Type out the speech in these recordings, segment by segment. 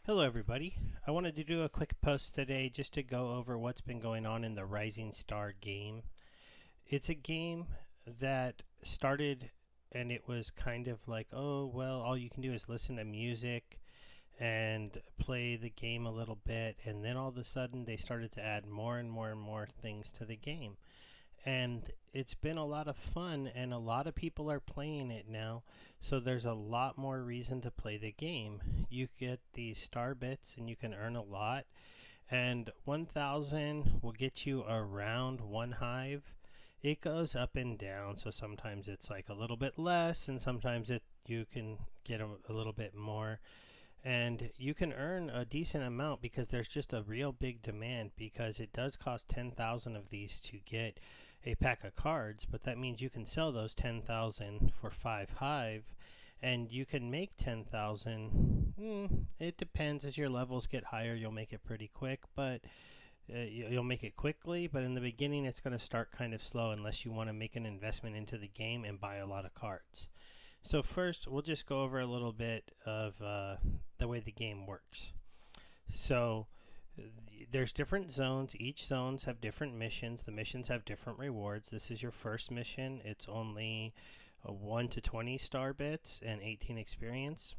Hello everybody. I wanted to do a quick post today just to go over what's been going on in the Rising Star game. It's a game that started and it was kind of like, oh, well, all you can do is listen to music and play the game a little bit, and then all of a sudden they started to add more and more and more things to the game. And it's been a lot of fun, and a lot of people are playing it now, so there's a lot more reason to play the game. You get these star bits and you can earn a lot, and 1000 will get you around one hive. It goes up and down, so sometimes it's like a little bit less, and sometimes you can get a little bit more, and you can earn a decent amount because there's just a real big demand, because it does cost 10,000 of these to get a pack of cards, but that means you can sell those 10,000 for 5 hive, and you can make 10,000. It depends. As your levels get higher, you'll make it pretty quick, but you'll make it quickly, but in the beginning it's going to start kind of slow unless you want to make an investment into the game and buy a lot of cards. So first, we'll just go over a little bit of the way the game works. So there's different zones. Each zones have different missions. The missions have different rewards. This is your first mission. It's only 1 to 20 star bits and 18 experience.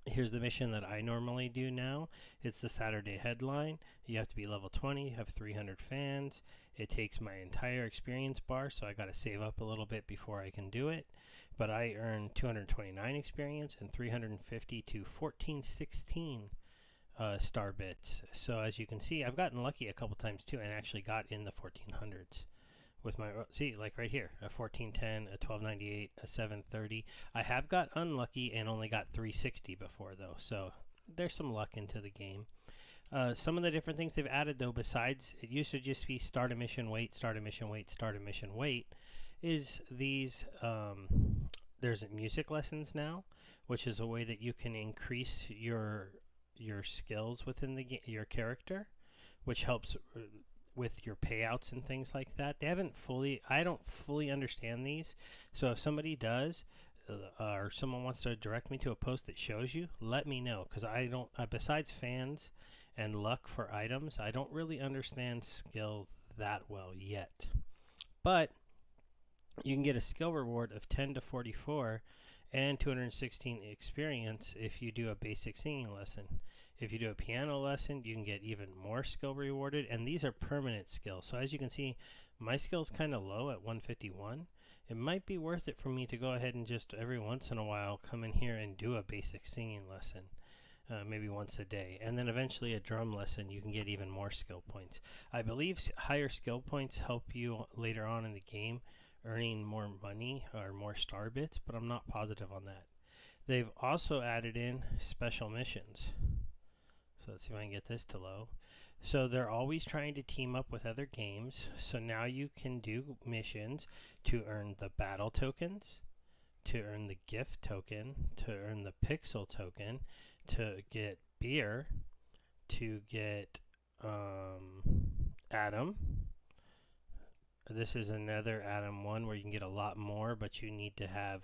Here's the mission that I normally do now. It's the Saturday headline. You have to be level 20, you have 300 fans. It takes my entire experience bar, so I got to save up a little bit before I can do it. But I earn 229 experience and 350 to 1416 star bits. So as you can see, I've gotten lucky a couple times too, and actually got in the 1400s with my, see, like right here, a 1410, a 1298, a 730. I have got unlucky and only got 360 before though, so there's some luck into the game. Some of the different things they've added though, besides it used to just be start a mission, wait, start a mission, wait, start a mission, wait, is these there's music lessons now, which is a way that you can increase your skills within the your character, which helps with your payouts and things like that. They haven't fully, I don't fully understand these, so if somebody does, or someone wants to direct me to a post that shows you, let me know, because I don't, besides fans and luck for items, I don't really understand skill that well yet. But you can get a skill reward of 10 to 44 and 216 experience if you do a basic singing lesson. If you do a piano lesson, you can get even more skill rewarded, and these are permanent skills. So as you can see, my skill's kind of low at 151. It might be worth it for me to go ahead and just every once in a while come in here and do a basic singing lesson, maybe once a day. And then eventually a drum lesson, you can get even more skill points. I believe higher skill points help you later on in the game earning more money or more star bits, but I'm not positive on that. They've also added in special missions. So let's see if I can get this to low. So they're always trying to team up with other games. So now you can do missions to earn the battle tokens, to earn the gift token, to earn the pixel token, to get beer, to get Atom. This is another Atom one where you can get a lot more, but you need to have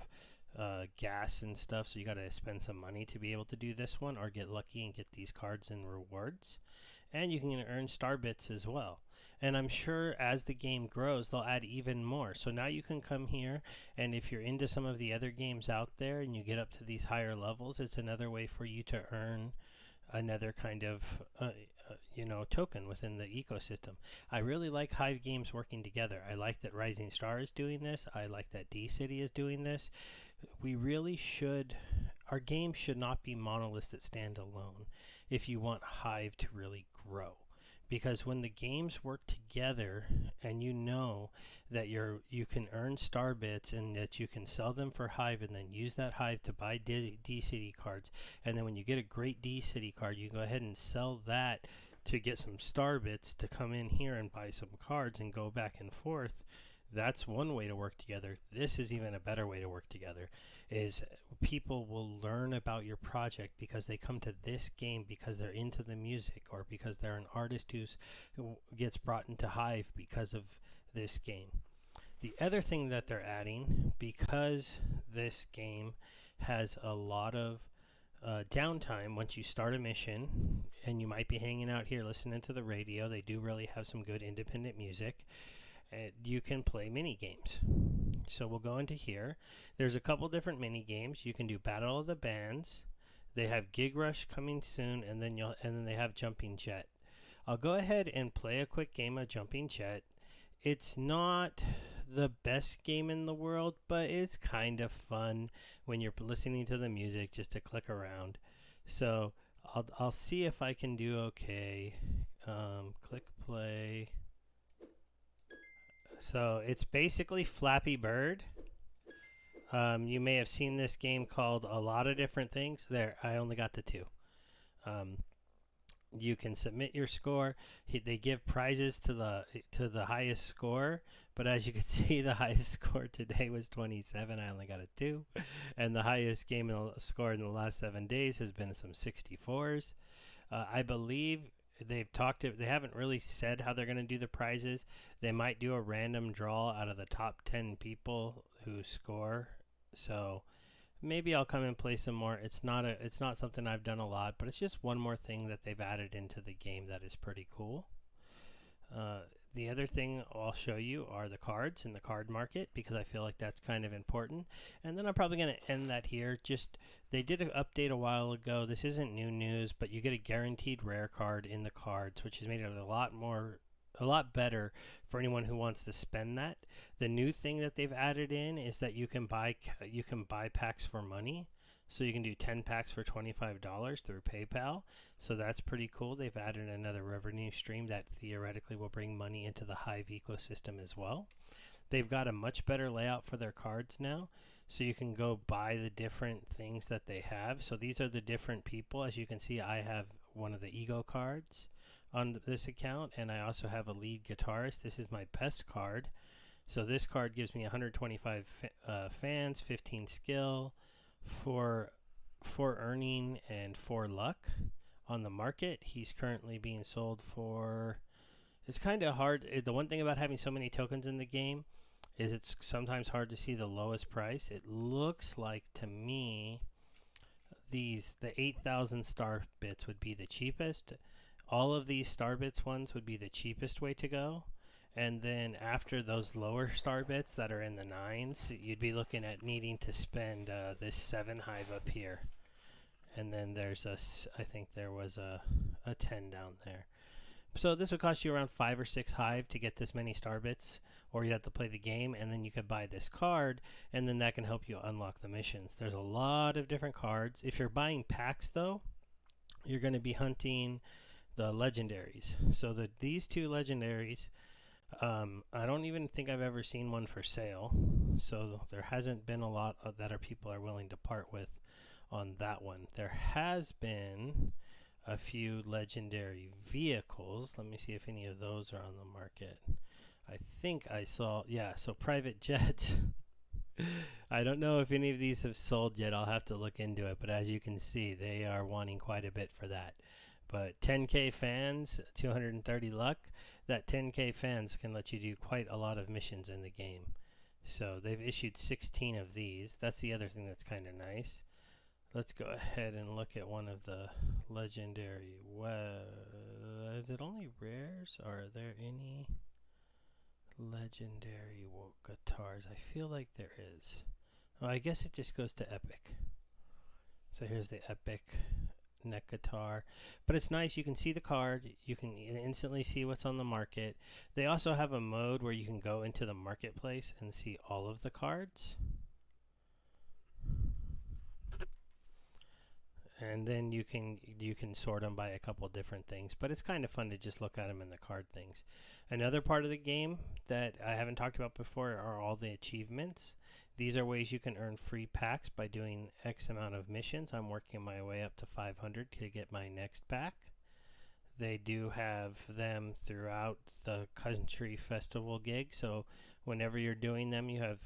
gas and stuff, so you got to spend some money to be able to do this one, or get lucky and get these cards and rewards. And you can earn star bits as well. And I'm sure as the game grows, they'll add even more. So now you can come here, and if you're into some of the other games out there and you get up to these higher levels, it's another way for you to earn another kind of token within the ecosystem. I really like Hive games working together. I like that Rising Star is doing this. I like that D-City is doing this. We really should, our games should not be monoliths that stand alone if you want Hive to really grow. Because when the games work together and you know that you can earn star bits and that you can sell them for Hive and then use that Hive to buy D-City cards, and then when you get a great D-City card, you go ahead and sell that to get some star bits to come in here and buy some cards and go back and forth. That's one way to work together. This is even a better way to work together, is people will learn about your project because they come to this game because they're into the music, or because they're an artist who gets brought into Hive because of this game. The other thing that they're adding, because this game has a lot of downtime once you start a mission, and you might be hanging out here listening to the radio. They do really have some good independent music. You can play mini games. So we'll go into here. There's a couple different mini games. You can do Battle of the Bands. They have Gig Rush coming soon, and then they have Jumping Jet. I'll go ahead and play a quick game of Jumping Jet. It's not the best game in the world, but it's kind of fun when you're listening to the music just to click around. So I'll see if I can do okay. Click play. So it's basically Flappy Bird. You may have seen this game called a lot of different things. There, I only got the two. You can submit your score. They give prizes to the highest score, but as you can see, the highest score today was 27. I only got a 2, and the highest game score in the last 7 days has been some 64s. I believe they haven't really said how they're going to do the prizes. They might do a random draw out of the top 10 people who score. So maybe I'll come and play some more. It's not something I've done a lot, but it's just one more thing that they've added into the game that is pretty cool. The other thing I'll show you are the cards in the card market, because I feel like that's kind of important. And then I'm probably going to end that here. They did an update a while ago. This isn't new news, but you get a guaranteed rare card in the cards, which has made it a lot better for anyone who wants to spend that. The new thing that they've added in is that you can buy packs for money. So you can do 10 packs for $25 through PayPal. So that's pretty cool. They've added another revenue stream that theoretically will bring money into the Hive ecosystem as well. They've got a much better layout for their cards now. So you can go buy the different things that they have. So these are the different people. As you can see, I have one of the ego cards on this account, and I also have a lead guitarist. This is my best card. So this card gives me 125 fans, 15 skill, 4 earning, and 4 luck. On the market, he's currently being sold for, it's kind of hard. The one thing about having so many tokens in the game is it's sometimes hard to see the lowest price. It looks like to me the 8,000 star bits would be the cheapest. All of these star bits ones would be the cheapest way to go. And then after those lower star bits that are in the 9s, you'd be looking at needing to spend this 7 hive up here. And then there's I think there was a 10 down there. So this would cost you around 5 or 6 hive to get this many star bits, or you'd have to play the game, and then you could buy this card, and then that can help you unlock the missions. There's a lot of different cards. If you're buying packs though, you're going to be hunting the legendaries. So these 2 legendaries, I don't even think I've ever seen one for sale, so there hasn't been a lot that people are willing to part with on that one. There has been a few legendary vehicles. Let me see if any of those are on the market. I think I saw, yeah, so private jets. I don't know if any of these have sold yet. I'll have to look into it, but as you can see, they are wanting quite a bit for that. But 10k fans, 230 luck. That 10k fans can let you do quite a lot of missions in the game. So they've issued 16 of these. That's the other thing that's kind of nice. Let's go ahead and look at one of the legendary. Is it only rares, or are there any legendary guitars? I feel like there is. Oh, I guess it just goes to epic. So here's the epic neck guitar, but it's nice. You can see the card, you can instantly see what's on the market. They also have a mode where you can go into the marketplace and see all of the cards, and then you can sort them by a couple different things, but it's kind of fun to just look at them in the card things. Another part of the game that I haven't talked about before are all the achievements. These are ways you can earn free packs by doing X amount of missions. I'm working my way up to 500 to get my next pack. They do have them throughout the country festival gig, so whenever you're doing them, you have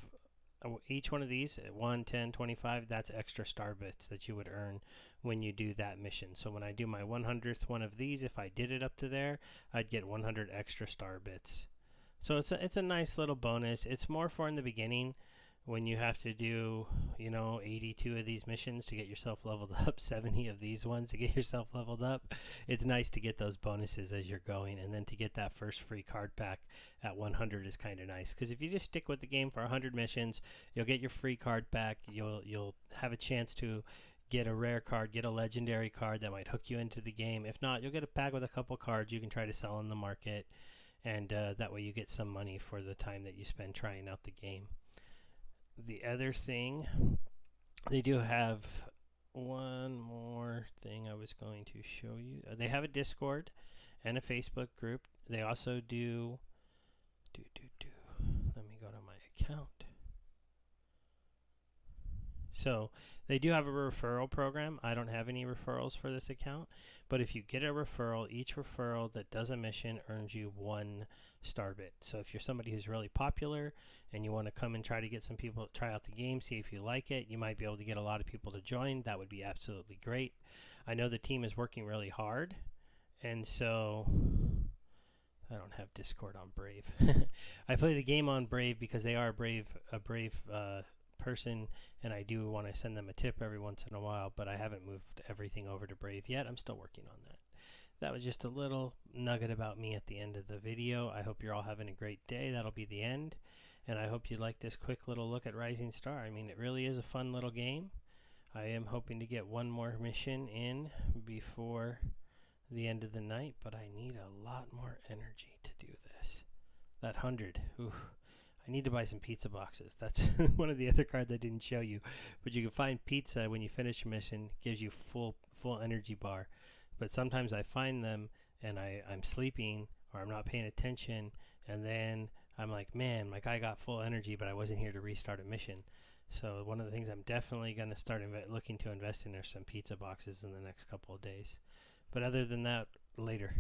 each one of these, 1, 10, 25, that's extra star bits that you would earn when you do that mission. So when I do my 100th one of these, if I did it up to there, I'd get 100 extra star bits. So it's a nice little bonus. It's more for in the beginning. when you have to do, 82 of these missions to get yourself leveled up, 70 of these ones to get yourself leveled up, it's nice to get those bonuses as you're going, and then to get that first free card pack at 100 is kind of nice. Because if you just stick with the game for 100 missions, you'll get your free card pack. You'll have a chance to get a rare card, get a legendary card that might hook you into the game. If not, you'll get a pack with a couple cards you can try to sell in the market, and that way you get some money for the time that you spend trying out the game. The other thing, they do have one more thing I was going to show you. They have a Discord and a Facebook group. They also do. Let me go to my account. So they do have a referral program. I don't have any referrals for this account, but if you get a referral, each referral that does a mission earns you 1 star bit. So if you're somebody who's really popular and you want to come and try to get some people to try out the game, see if you like it, you might be able to get a lot of people to join. That would be absolutely great. I know the team is working really hard, and so I don't have Discord on Brave. I play the game on Brave because they are a brave person, and I do want to send them a tip every once in a while, but I haven't moved everything over to Brave yet. I'm still working on that. That was just a little nugget about me at the end of the video. I hope you're all having a great day. That'll be the end, and I hope you like this quick little look at Rising Star. I mean, it really is a fun little game. I am hoping to get one more mission in before the end of the night, but I need a lot more energy to do this. That 100, ooh. I need to buy some pizza boxes. That's one of the other cards I didn't show you. But you can find pizza when you finish a mission. Gives you full energy bar. But sometimes I find them and I'm sleeping or I'm not paying attention, and then I'm like, man, my guy got full energy, but I wasn't here to restart a mission. So one of the things I'm definitely going to start looking to invest in are some pizza boxes in the next couple of days. But other than that, later.